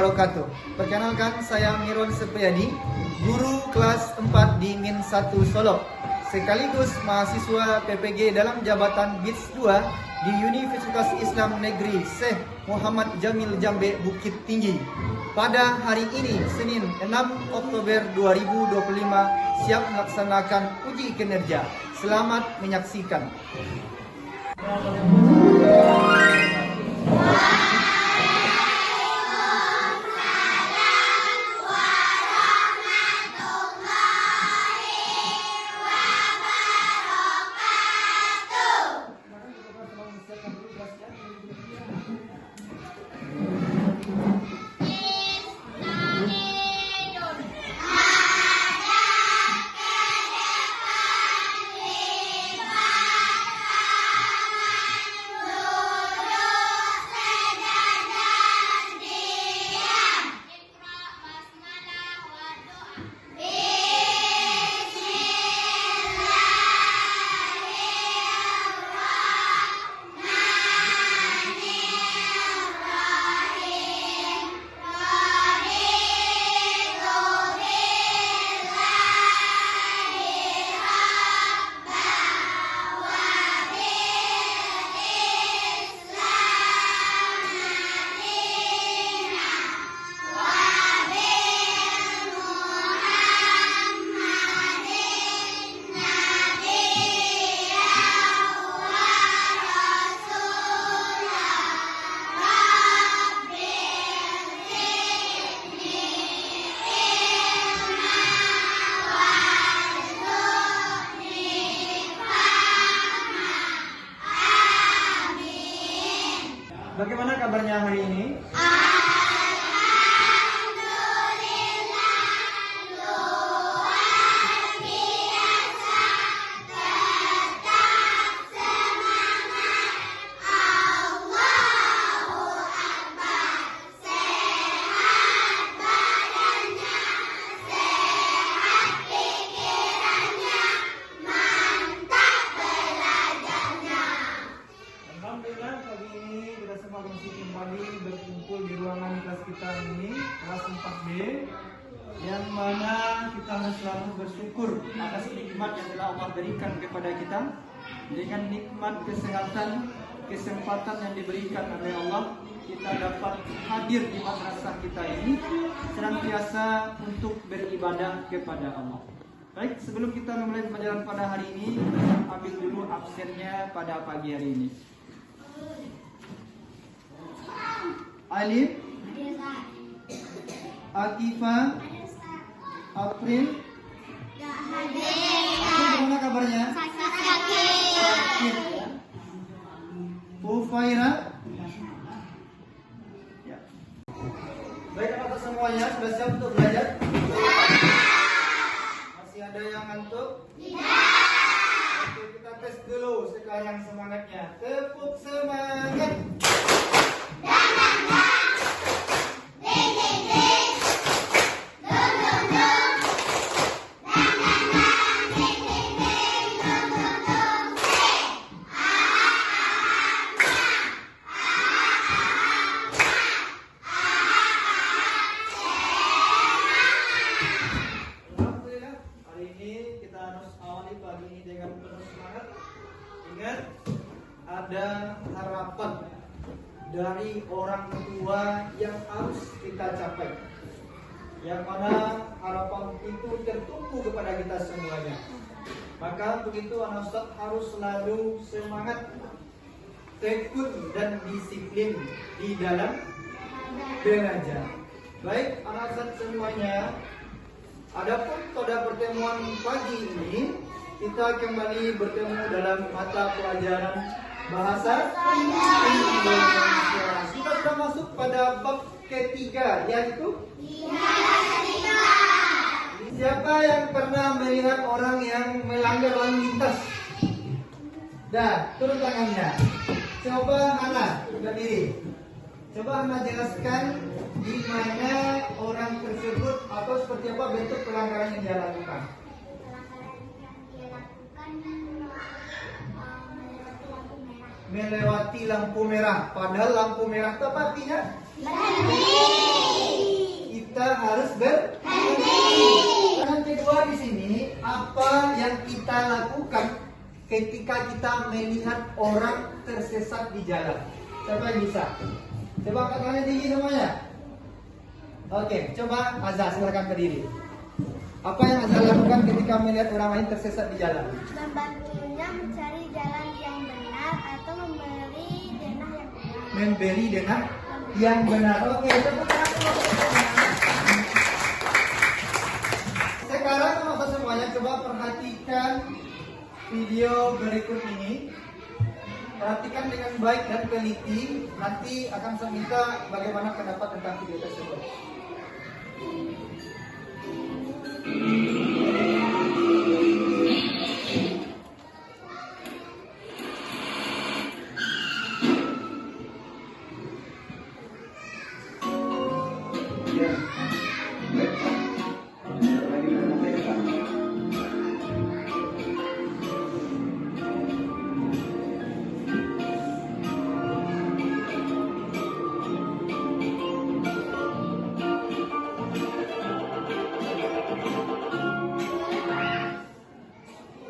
wabarakatuh. Perkenalkan, saya Miron Sepriyadi, guru kelas 4 di Min 1 Solo, sekaligus mahasiswa PPG dalam jabatan BITS 2 di Universitas Islam Negeri Syekh Muhammad Jamil Jambe Bukit Tinggi. Pada hari ini, Senin 6 Oktober 2025, siap melaksanakan uji kinerja. Selamat menyaksikan. Bagaimana kabarnya hari ini? Alhamdulillah, pagi ini kita semua masih kembali berkumpul di ruangan kelas kita ini, kelas 4B, yang mana kita harus selalu bersyukur atas nikmat yang telah Allah berikan kepada kita. Dengan nikmat kesehatan, kesempatan yang diberikan oleh Allah, kita dapat hadir di madrasah kita ini senantiasa untuk beribadah kepada Allah. Baik, sebelum kita memulai pembelajaran pada hari ini, ambil dulu absennya pada pagi hari ini. Alif, Atifah, April. Bagaimana kabarnya? Sakit. Ufaira. Ya. Baik, apakah semuanya sudah siap untuk belajar? Masih ada yang ngantuk? Tidak. Oke, kita tes dulu sekarang semangatnya. Tepuk semangat. Ada harapan dari orang tua yang harus kita capai, yang mana harapan itu tertumpu kepada kita semuanya. Maka begitu anak Ustaz harus selalu semangat, tekun dan disiplin di dalam belajar. Baik anak Ustaz semuanya, adapun pada pertemuan pagi ini kita kembali bertemu dalam mata pelajaran Bahasa Indonesia. Kita sudah masuk pada bab ketiga, yaitu siapa yang pernah melihat orang yang melanggar lalu lintas? Dah, turun tangannya. Coba Hana berdiri. Coba Hana jelaskan di mana orang tersebut atau seperti apa bentuk pelanggaran yang dia lakukan. Melewati lampu merah. Padahal lampu merah itu apa artinya? Berhenti. kita harus berhenti. Yang kedua di sini, apa yang kita lakukan ketika kita melihat orang tersesat di jalan? Siapa yang bisa? Coba angkat tangan tinggi semuanya. Oke, coba Azza silakan berdiri. Apa yang Azza lakukan ketika melihat orang lain tersesat di jalan? Membantunya mencari jalan yang benar atau memberi denah yang benar. Memberi denah yang benar. Oke, tepuk tangan. Sekarang teman-teman semuanya coba perhatikan video berikut ini. Perhatikan dengan baik dan teliti. Nanti akan saya minta bagaimana pendapat tentang video tersebut.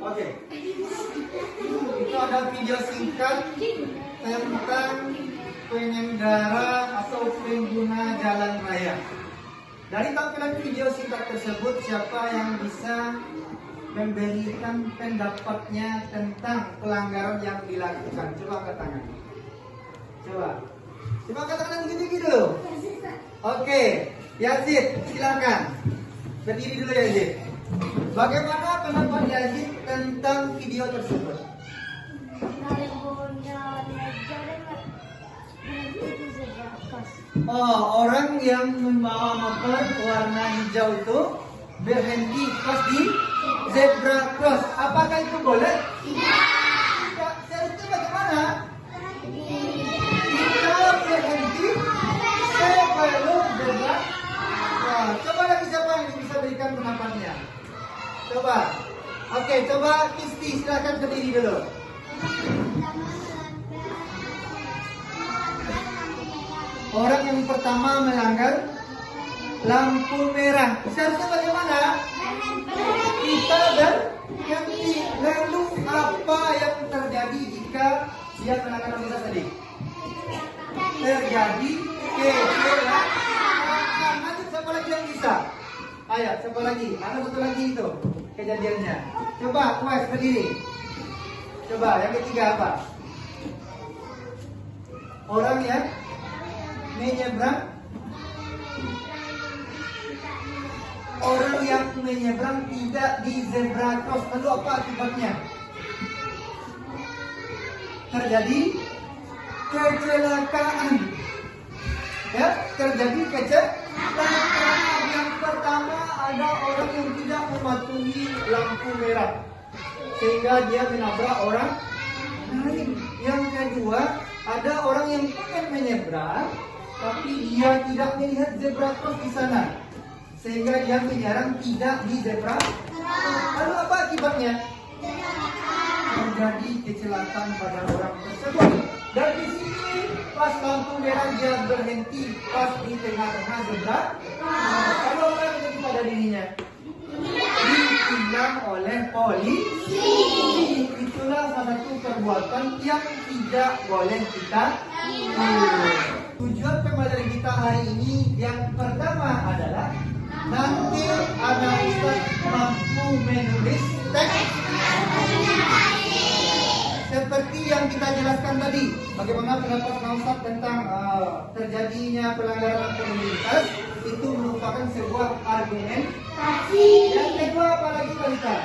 Oke, itu ada video singkat tentang pengendara atau pengguna jalan raya. Dari tampilan video singkat tersebut, siapa yang bisa memberikan pendapatnya tentang pelanggaran yang dilakukan? Coba angkat tangan. Coba angkat tangan gini dulu. Oke, Yazid, silakan. Berdiri dulu Yazid. Bagaimana pendapat Yazid tentang video tersebut? Oh, orang yang membawa motor warna hijau itu berhenti pas di zebra cross. Apakah itu boleh? Tidak. Seharusnya bagaimana? Kita berhenti sebelum zebra. Nah, coba lagi siapa yang bisa berikan pendapatnya? Coba. Oke, coba Kisti silakan berdiri dulu. Orang yang pertama melanggar lampu merah. Seharusnya bagaimana? Kita berhenti. Lalu apa yang terjadi jika dia melanggar lampu merah tadi? Terjadi kecelakaan. Nanti siapa lagi yang bisa? Ayo, siapa lagi? Ada satu lagi itu kejadiannya. Coba, Mas berdiri. Coba, yang ketiga apa? Orang yang menyeberang. Orang yang menyeberang tidak di zebra cross. Lalu apa akibatnya? Terjadi kecelakaan. Ya, terjadi kecelakaan. Yang pertama ada orang yang tidak mematuhi lampu merah sehingga dia menabrak orang lain. Yang kedua ada orang yang ingin menyeberang tapi dia tidak melihat zebra cross di sana sehingga dia menyerang tidak di zebra. Lalu apa akibatnya? Terjadi kecelakaan pada orang tersebut. Dan di sini pas lampu merah dia berhenti pas di tengah-tengah zebra. Kalau apa yang terjadi pada dirinya? Ditilang oleh polisi. Itulah salah satu perbuatan yang tidak boleh kita lakukan. Tujuan pembelajaran kita hari ini yang pertama adalah nanti anak Ustaz mampu menulis teks seperti yang kita jelaskan tadi. Bagaimana pendapat Ustaz tentang terjadinya pelanggaran lalu lintas itu merupakan sebuah argumentasi. Yang kedua apa lagi kita?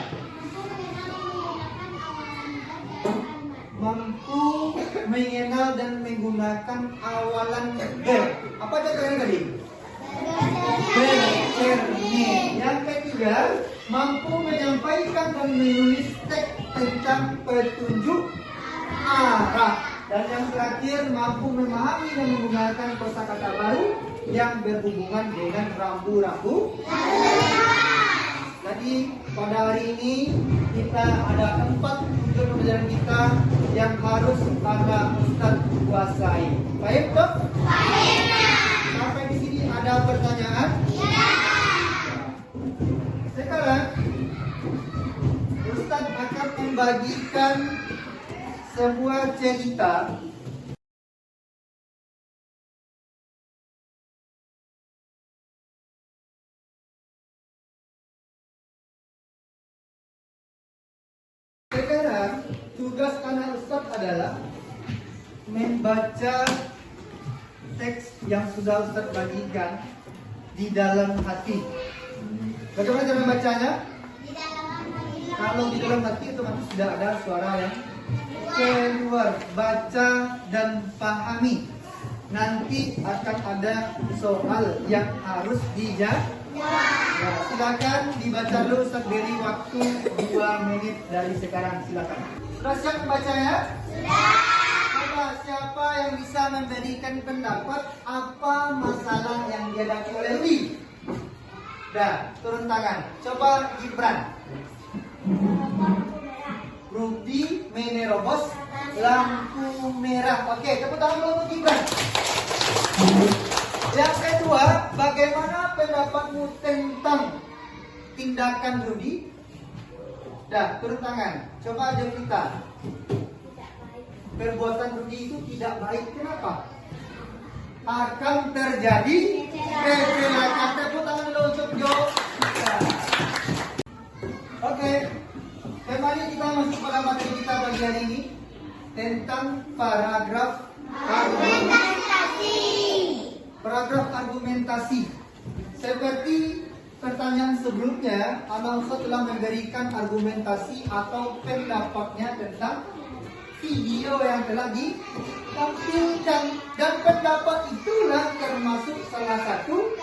Mampu mengenal dan menggunakan awalan verb. Apa contohnya tadi? Bercermin. Yang ketiga, mampu menyampaikan dan menulis teks tentang petunjuk arah. Dan yang terakhir, mampu memahami dan menggunakan kosakata baru yang berhubungan dengan rambu-rambu. Jadi pada hari ini kita ada 4 unsur pembelajaran kita yang harus para Ustaz kuasai. Baik, Dok? Baik. Sampai di sini ada pertanyaan? Ya. membagikan sebuah cerita sekarang. Tugas anak Ustadz adalah membaca teks yang sudah Ustadz bagikan di dalam hati. Bagaimana cara membacanya? Kalau di dalam hati itu nanti sudah ada suara yang keluar. Baca dan pahami. Nanti akan ada soal yang harus dijawab. Nah, silakan dibaca dulu. Ustaz beri waktu 2 menit dari sekarang. Silakan. Sudah siap membacanya? Sudah. Coba siapa yang bisa memberikan pendapat apa masalah yang dihadapi oleh Wi? Dah, turun tangan. Coba Gibran. Rudi menerobos lampu merah. Oke, tepuk tangan dulu untuk Gibran. Yang kedua, bagaimana pendapatmu tentang tindakan Rudi? Dah, turun tangan. Coba Jovita. Perbuatan Rudi itu tidak baik. Kenapa? Akan terjadi kecelakaan. Tepuk tangan dulu untuk Jovita. Oke. Kembali kita masuk pada materi kita pagi hari ini tentang paragraf argumentasi. Paragraf argumentasi. Seperti pertanyaan sebelumnya, Analsa telah memberikan argumentasi atau pendapatnya tentang video yang telah ditampilkan, dan pendapat itulah termasuk salah satu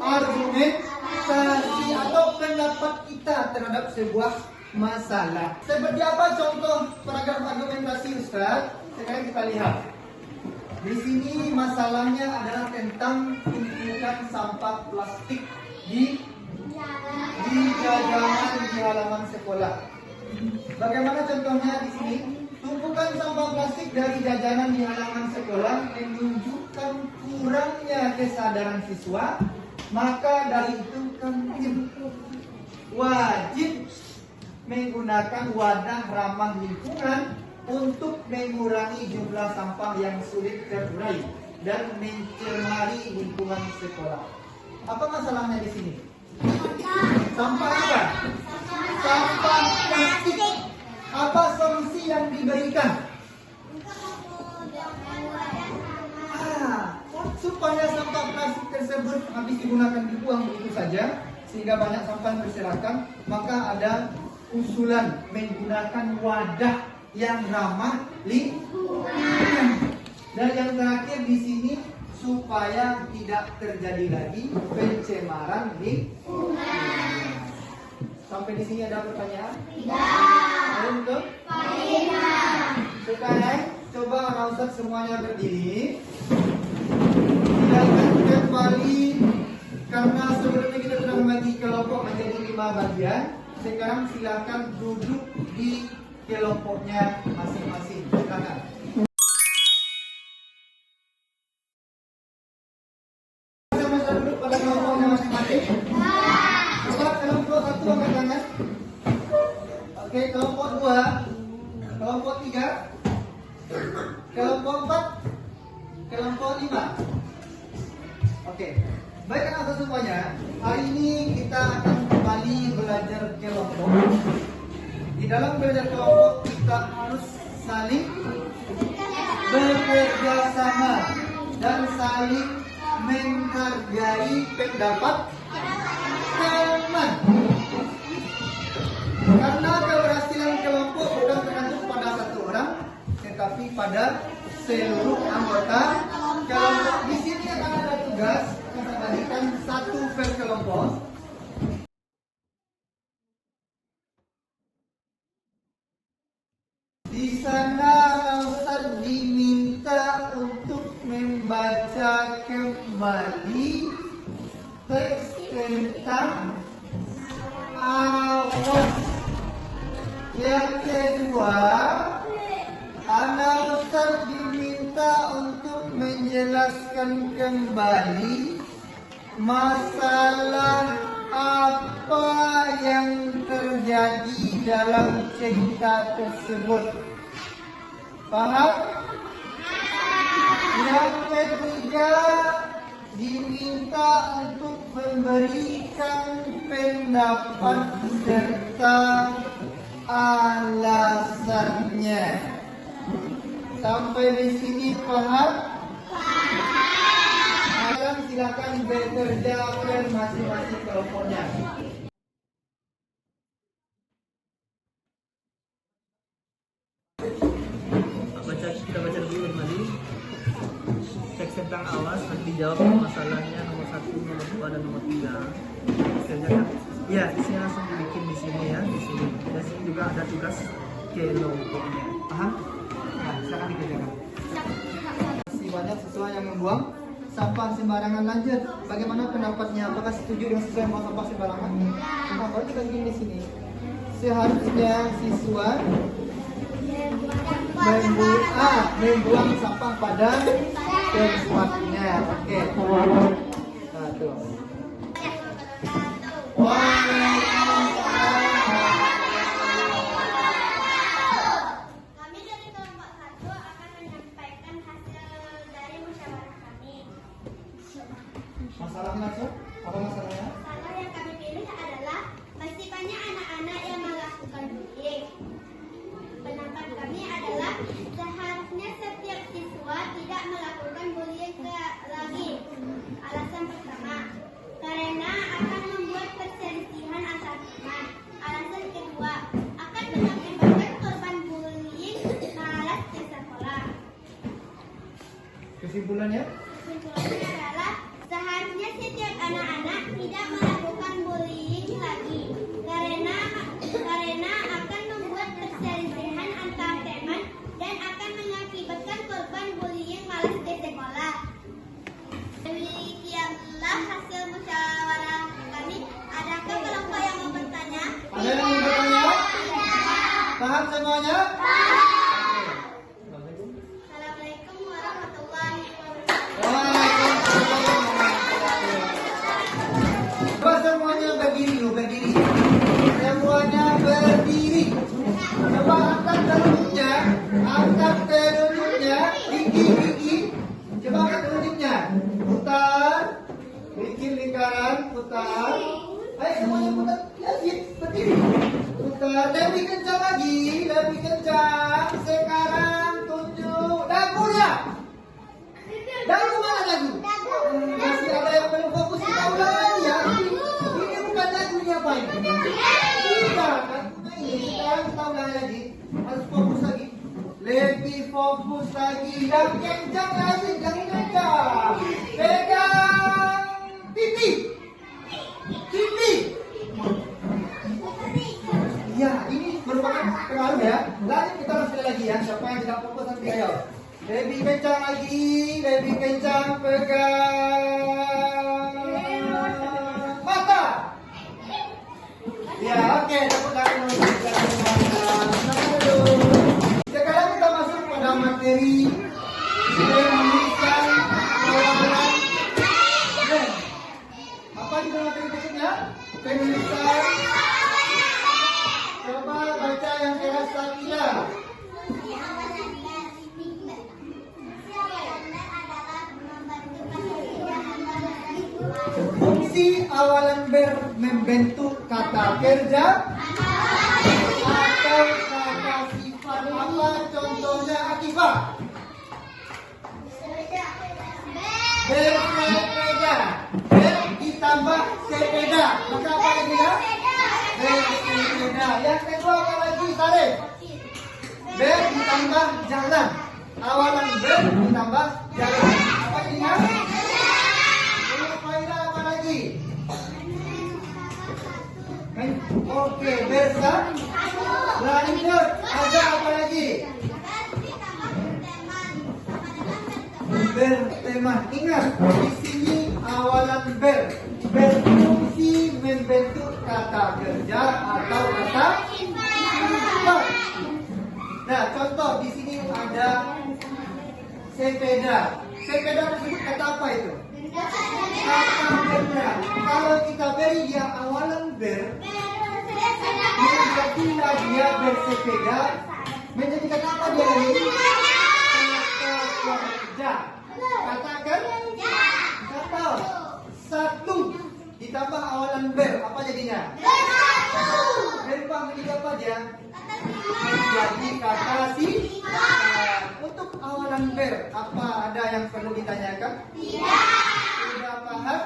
argumentasi atau pendapat kita terhadap sebuah masalah. Seperti apa contoh paragraf argumentasi, Ustaz? Sekarang kita lihat. Di sini masalahnya adalah tentang tumpukan sampah plastik di jajanan di halaman sekolah. Bagaimana contohnya di sini? Tumpukan sampah plastik dari jajanan di halaman sekolah menunjukkan kurangnya kesadaran siswa, maka dari itu kantin wajib menggunakan wadah ramah lingkungan untuk mengurangi jumlah sampah yang sulit terurai dan mencemari lingkungan sekolah. Apa masalahnya di sini? Sampah apa? Sampah plastik. Apa solusi yang diberikan? Supaya sampah plastik tersebut habis digunakan dibuang begitu saja sehingga banyak sampah yang berserakan, maka ada usulan menggunakan wadah yang ramah lingkungan. Dan yang terakhir di sini supaya tidak terjadi lagi pencemaran lingkungan. Sampai di sini ada pertanyaan? Tidak. Untuk? Tidak. Sekarang coba Ustaz semuanya berdiri. Silakan kembali karena sebelumnya kita sudah membagi kelompok menjadi 5 bagian. Sekarang silakan duduk di kelompoknya masing-masing. Silakan. Sama-sama duduk pada kelompoknya masing-masing. Coba kelompok 1 angkat tangan. Oke, kelompok 2, kelompok 3, kelompok 4, kelompok 5. Oke. Baik anak-anak semuanya, hari ini kita akan kembali belajar kelompok. Di dalam belajar kelompok kita harus saling bekerja sama dan saling menghargai pendapat teman. Karena keberhasilan kelompok bukan tergantung pada satu orang, tetapi pada seluruh anggota kelompok. Di sini akan ada tugas kita bagikan 1 per kelompok. Di sana Ustaz diminta untuk membaca kembali teks tentang awas. Yang kedua, anak Ustaz diminta untuk menjelaskan kembali masalah apa yang terjadi dalam cerita tersebut? Paham? Yang ketiga, diminta untuk memberikan pendapat serta alasannya. Sampai di sini paham? Sekarang silakan bekerja ke masing-masing kelompoknya. Kita baca dulu kembali teks tentang awas, nanti dijawab masalahnya nomor 1, nomor 2, dan nomor 3. Kerjakan. Ya, di sini langsung dibikin di sini ya, di sini. Dan sini juga ada tugas kelompoknya. Paham? Nah, silakan dikerjakan. Masih banyak siswa yang membuang sampah sembarangan. Lanjut, bagaimana pendapatnya? Apakah setuju dengan siswa yang membuang sampah sembarangan? Nah, baru kita bikin di sini. Seharusnya siswa membuang sampah pada tempatnya. Oke. Satu. Kami dari kelompok 1 akan menyampaikan hasil dari musyawarah kami. Masalahnya langsung? Apa masalahnya? Masalah yang kami pilih adalah masih banyak anak-anak yang melakukan bullying. Pendapat kami adalah seharusnya setiap siswa tidak melakukan bullying lagi. Alasan pertama, karena akan membuat perselisihan antar teman. Alasan kedua, akan mengakibatkan korban bullying malas ke sekolah. Kesimpulannya? Kesimpulannya adalah seharusnya setiap anak-anak tidak melakukan bullying lagi karena akan membuat perselisihan antar teman dan akan mengakibatkan korban bullying malas ke sekolah. Demikianlah hasil musyawarah kami. Adakah kelompok yang mau bertanya? Ada yang mau bertanya? Paham semuanya? Assalamualaikum warahmatullahi wabarakatuh. Coba semuanya berdiri dulu, berdiri. Semuanya berdiri. Coba angkat telunjuknya, gigi. Coba angkat telunjuknya. Putar, bikin lingkaran, putar. Ayo semuanya putar, lagi berdiri. Putar, lebih kencang lagi, lebih kencang. Sekarang tunjuk dagunya. Dagu mana dagu? Masih ada yang belum fokus, kita ulang lagi ya. Ini bukan dagunya apa ini? Tidak, dagunya ini. Sekarang kita ulang lagi. Harus fokus lagi. Lebih fokus lagi. Dan kencang lagi, jangan kencang. Pegang pipi. Pipi. Ya, ini merupakan pengaruh ya. Lanjut kita ulang sekali lagi ya. Siapa yang tidak fokus nanti ayo. Lebih kencang lagi, lebih kencang, pegang mata. Ya, oke, tepuk tangan dulu. Sekarang kita masuk pada materi menuliskan awalan. Apa di dalam materi berikutnya? Penulisan. Coba baca yang keras saja. Fungsi awalan ber membentuk kata kerja atau kata sifat apa? Contohnya akibat. Bersepeda. Ber ditambah sepeda. Maka apa lagi ya? Bersepeda. Yang kedua apa lagi? Tarik. Ber ditambah jalan. Awalan ber ditambah jalan. Apa ini ya? Apa lagi? Oke, bersa. Lanjut. Ada apa lagi? Berteman. Ingat, di sini awalan ber berfungsi membentuk kata kerja atau kata sifat. Nah, contoh di sini ada sepeda. Sepeda tersebut kata apa itu? Kata bernya. Kalau kita beri dia awalan ber, menjadilah dia bersepeda. Menjadikan apa dia ini? Kata kerja. Katakan kata satu ditambah awalan ber, apa jadinya? Berubah menjadi apa dia? Menjadi kata sifat. Untuk awalan ber, apa ada yang perlu ditanyakan? Sudah paham?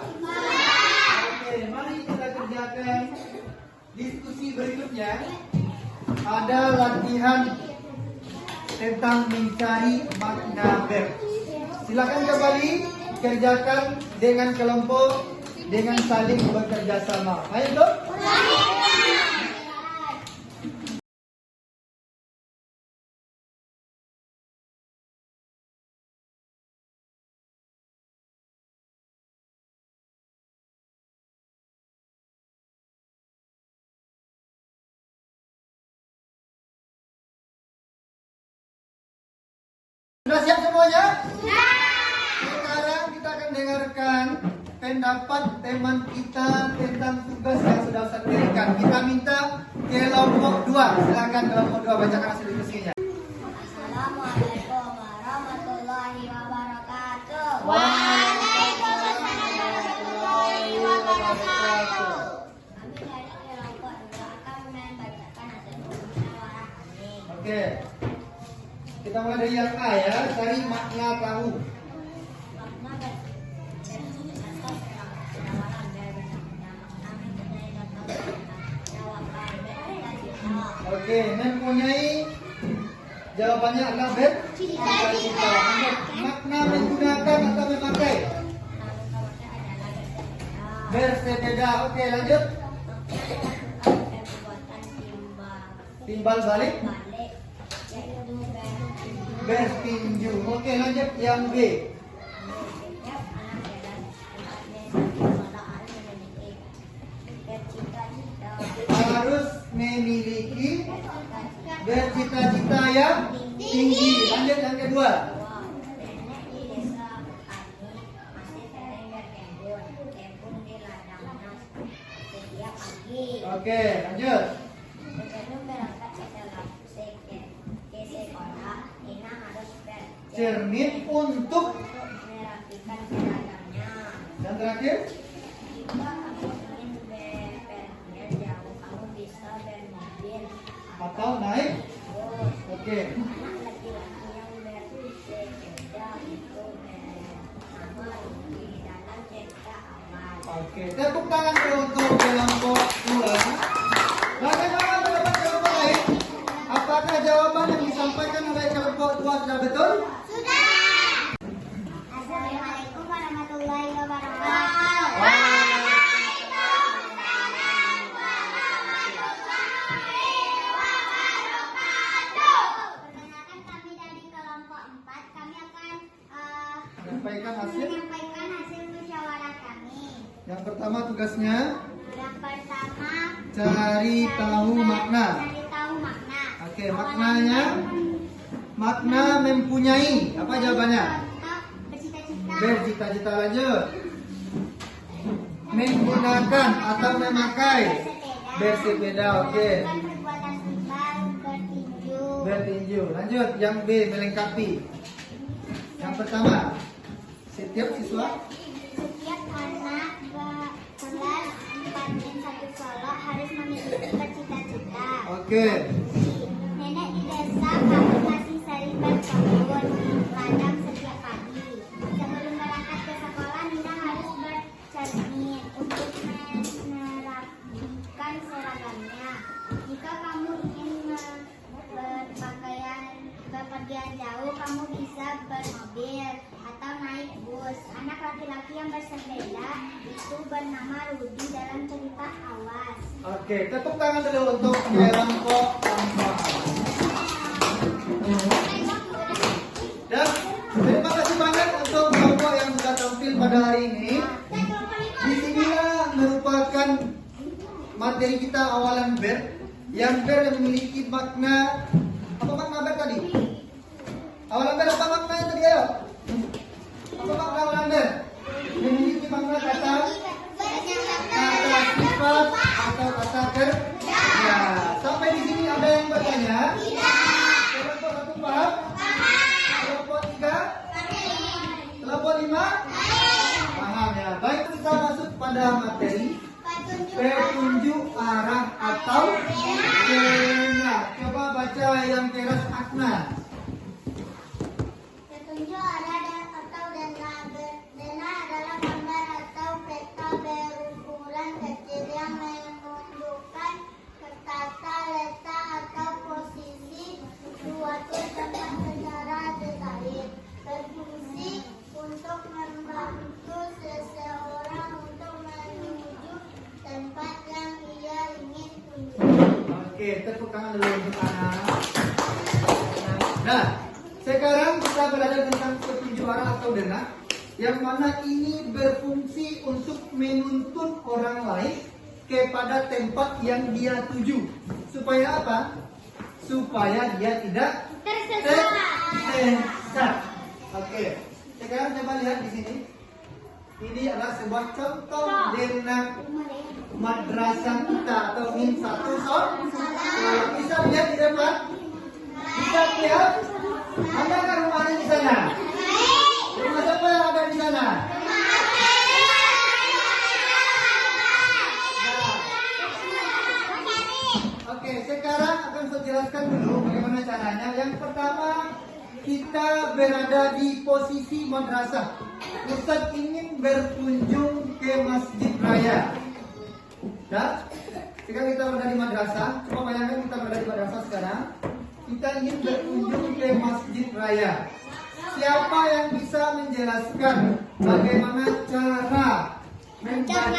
Oke, mari kita kerjakan diskusi berikutnya. Ada latihan tentang mencari makna ber. Silakan kembali kerjakan dengan kelompok dengan saling bekerja sama. Ayo dong. Sudah siap semuanya? Sekarang kita akan dengarkan pendapat teman kita tentang tugas yang sudah Ustaz berikan. Kita minta kelompok 2. Silakan kelompok 2 bacakan hasil diskusinya. Assalamualaikum warahmatullahi wabarakatuh. Waalaikumsalam warahmatullahi wabarakatuh. Kami dari kelompok 2 akan membacakan hasil musyawarah kami. Oke. Kita mulai dari yang A ya, cari makna tahu. Makna bercontoh penawaran Oke, mempunyai jawabannya adalah ber. Cita-cita. Makna menggunakan atau memakai. Bersepeda. Oke, lanjut. Timbal balik. Bertinju. Oke, lanjut yang B. Harus memiliki bercita-cita yang tinggi. Lanjut yang kedua. Oke, lanjut. Cermin untuk merapikan seragamnya. yang terakhir. Jika kamu ingin berpergian jauh, kamu bisa bermobil Atau naik. bus. Oke. Anak laki-laki yang bersepeda itu bernama Rudy dalam cerita awal. Oke, tepuk tangan dulu untuk kelompok 2. Bagaimana pendapat kelompok lain? Apakah jawaban yang disampaikan oleh kelompok 2 sudah betul? Assalamualaikum warahmatullahi wabarakatuh. Perkenalkan kami dari kelompok 4. Kami akan Menyampaikan hasil. menyampaikan hasil musyawarah kami. Yang pertama tugasnya Yang pertama, cari tahu makna. cari tahu makna. Oke, maknanya makna mempunyai. Apa jawabannya? Contoh bercita-cita. Bercita-cita. Lanjut. Menggunakan atau memakai. Bersepeda. Oke. Melakukan perbuatan timbal, bertinju. Bertinju. Lanjut. Yang B, melengkapi. Yang pertama, setiap siswa Setiap anak kelas 4 dan 1 Solo harus memiliki bercita-cita. Oke. Nenek di desa kami masih sering berkebun ladang setiap pagi. Sebelum berangkat ke sekolah, Nina harus bercermin untuk merapikan seragamnya. Jika kamu ingin berpergian jauh, kamu bisa bermobil atau naik bus. Anak laki-laki yang bersepeda itu bernama Rudy dalam cerita Awas. Oke, tepuk tangan dulu untuk kelompok 4. Dan terima kasih banyak untuk kelompok yang sudah tampil pada hari ini. Disinilah merupakan materi kita awalan ber, yang ber yang memiliki makna. Apa makna ber tadi? Awalan ber apa maknanya tadi, ayo? Apa makna awalan ber? mana? Petunjuk arah atau denah. Denah adalah gambar atau peta berukuran kecil yang menunjukkan tata letak atau posisi suatu tempat secara detail. Berfungsi untuk membantu seseorang untuk menuju tempat yang ia ingin tuju. Oke, tepuk tangan dulu untuk anak. Nah, sekarang kita belajar tentang petunjuk arah atau denah, yang mana ini berfungsi untuk menuntun orang lain kepada tempat yang dia tuju. Supaya apa? Supaya dia tidak tersesat. Oke, sekarang coba lihat di sini. Ini adalah sebuah contoh denah madrasah kita atau min satu sol. Bisa lihat di depan? Bisa lihat? Adakah rumahnya di sana? Rumah siapa yang ada di sana? Oke, sekarang akan saya jelaskan dulu bagaimana caranya. Yang pertama, kita berada di posisi madrasah. Ustaz ingin berkunjung ke masjid raya. Dah? Sekarang kita berada di madrasah. Coba bayangkan kita berada di madrasah sekarang. Kita ingin berkunjung ke masjid raya. Siapa yang bisa menjelaskan bagaimana cara membaca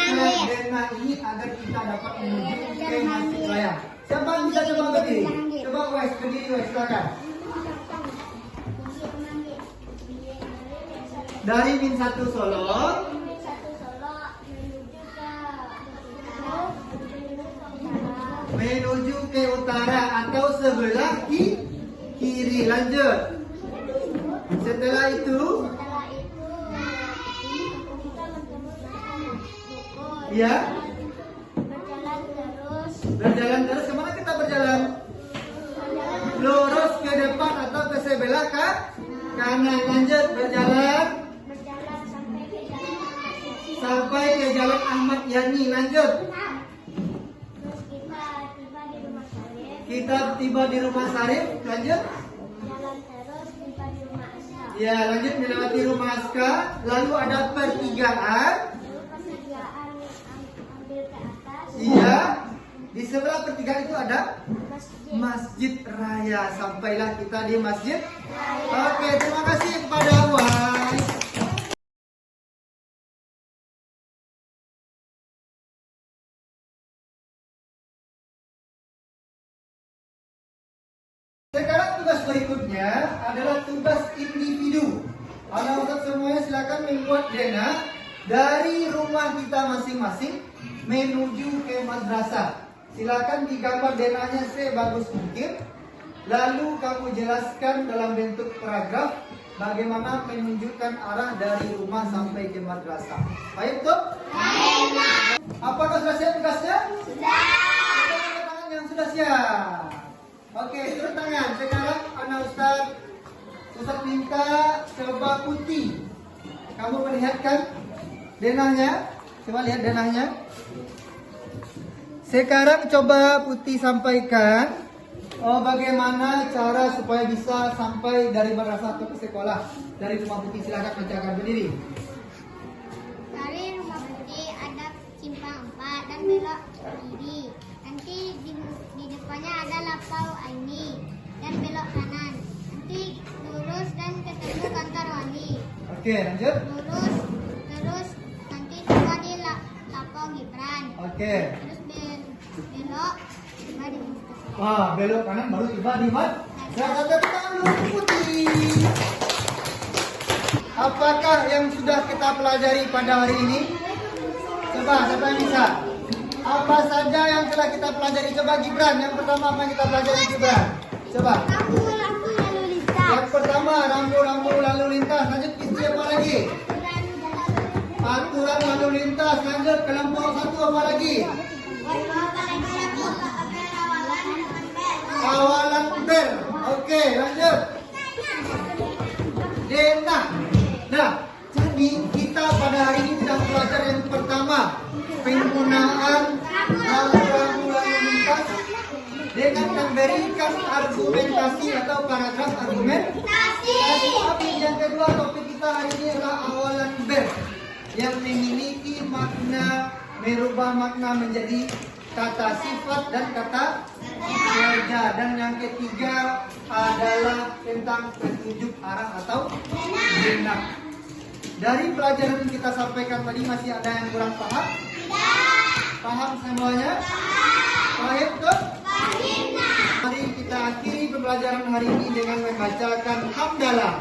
denah ini agar kita dapat menuju ke masjid raya? Siapa yang bisa coba berdiri? Coba Wes, berdiri Wes, silakan. Dari min satu Solo menuju ke utara atau sebelah kiri. Lanjut. Setelah itu, ya, berjalan terus. Kemana kita berjalan? Lurus ke depan atau ke sebelah kanan. Lanjut berjalan sampai ke jalan Ahmad Yani. Lanjut. Kita tiba di rumah Sarif. Lanjut. Ya, lanjut melewati rumah Aska. Lalu ada pertigaan. Iya. Di sebelah pertigaan itu ada Masjid Raya. Sampailah kita di Masjid Raya. Oke, terima kasih kepada Wai. Sekarang tugas berikutnya adalah tugas individu. Anak-anak semuanya silakan membuat denah dari rumah kita masing-masing menuju ke madrasah. Silakan digambar denahnya sebagus mungkin. Lalu kamu jelaskan dalam bentuk paragraf bagaimana menunjukkan arah dari rumah sampai ke madrasah. Baik, tuh? Baik. Apakah sudah siap tugasnya? Sudah. Tangan yang sudah siap. Oke, turun tangan. Sekarang anak Ustaz minta coba putih. Kamu melihatkan denahnya? Coba lihat denahnya. Sekarang coba putih sampaikan bagaimana cara supaya bisa sampai dari madrasah atau ke sekolah. Dari rumah putih, silakan bacakan berdiri. Dari rumah putih ada simpang 4 dan belok kiri. Nanti di depannya ada lapau Aini dan belok kanan. Nanti lurus dan ketemu kantor wali. Oke, lanjut. Lurus terus nanti tiba di lapau Gibran. Oke. Terus belok tiba di Mustafa. Wah, belok kanan baru tiba di madrasah. Tepuk tangan dulu putih. Apakah yang sudah kita pelajari pada hari ini? Coba, siapa yang bisa? Apa saja yang telah kita pelajari? Coba Gibran, yang pertama apa yang kita pelajari Gibran? Coba. Rambu-rambu lalu lintas. Yang pertama rambu-rambu lalu lintas. Lanjut isi apa lagi? Aturan lalu lintas. Lanjut kelompok 1 apa lagi? Awalan ber. Oke, lanjut. Denah. Nah, jadi kita pada hari ini sedang belajar yang pertama, penggunaan rambu-rambu lalu lintas dengan memberikan argumentasi atau paragraf argumentasi. Yang kedua, topik kita hari ini adalah awalan verb yang memiliki makna, merubah makna menjadi kata sifat dan kata kerja. Dan yang ketiga adalah tentang petunjuk arah atau zona. Dari pelajaran yang kita sampaikan tadi masih ada yang kurang paham? Paham semuanya? Paham tuh? Mari kita akhiri pembelajaran hari ini dengan membacakan hamdalah.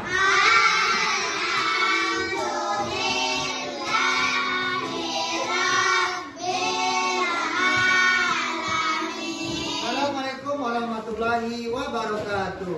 Assalamualaikum warahmatullahi wabarakatuh.